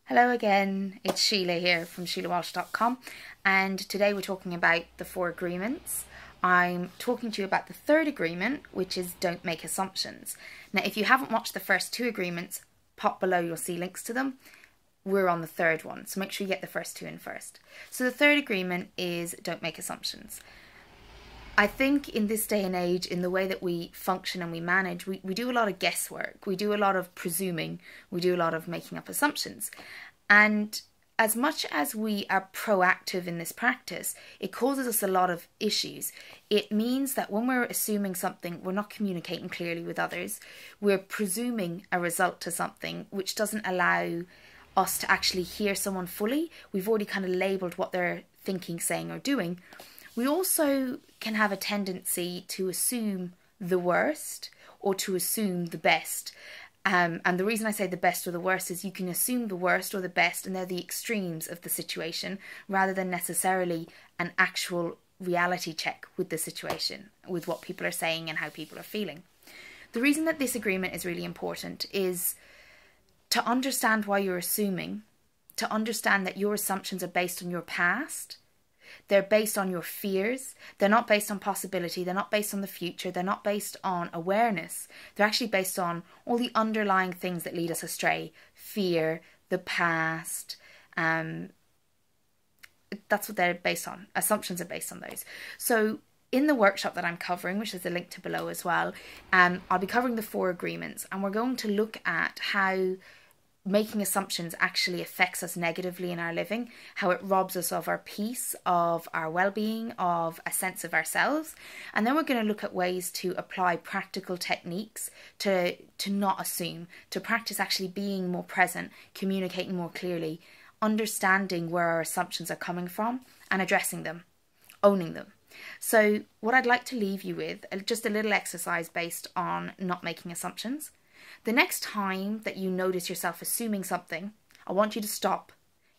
Hello again, it's Sheila here from SheilaWalsh.com, and today we're talking about the 4 agreements. I'm talking to you about the third agreement, which is don't make assumptions. Now, if you haven't watched the first 2 agreements, pop below, you'll see links to them. We're on the third one, so make sure you get the first 2 in first. So the third agreement is don't make assumptions. I think in this day and age, in the way that we function and we manage, we do a lot of guesswork, we do a lot of presuming, we do a lot of making up assumptions. And as much as we are proactive in this practice, it causes us a lot of issues. It means that when we're assuming something, we're not communicating clearly with others. We're presuming a result to something, which doesn't allow us to actually hear someone fully. We've already kind of labelled what they're thinking, saying or doing. We also can have a tendency to assume the worst or to assume the best. And the reason I say the best or the worst is you can assume the worst or the best, and they're the extremes of the situation rather than necessarily an actual reality check with the situation, with what people are saying and how people are feeling. The reason that this agreement is really important is to understand why you're assuming, to understand that your assumptions are based on your past. They're based on your fears. They're not based on possibility. They're not based on the future. They're not based on awareness. They're actually based on all the underlying things that lead us astray. Fear, the past. That's what they're based on. Assumptions are based on those. So in the workshop that I'm covering, which is a link to below as well, I'll be covering the 4 agreements, and we're going to look at how making assumptions actually affects us negatively in our living, how it robs us of our peace, of our well-being, of a sense of ourselves. And then we're going to look at ways to apply practical techniques to not assume, to practice actually being more present, communicating more clearly, understanding where our assumptions are coming from and addressing them, owning them. So what I'd like to leave you with, just a little exercise based on not making assumptions. The next time that you notice yourself assuming something, I want you to stop,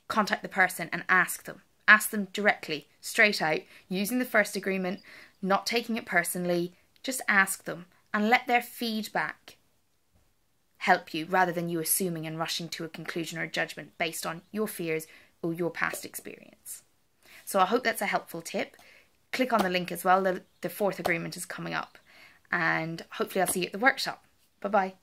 contact the person and ask them. Ask them directly, straight out, using the first agreement, not taking it personally. Just ask them and let their feedback help you rather than you assuming and rushing to a conclusion or a judgment based on your fears or your past experience. So I hope that's a helpful tip. Click on the link as well. The 4th agreement is coming up, and hopefully I'll see you at the workshop. Bye-bye.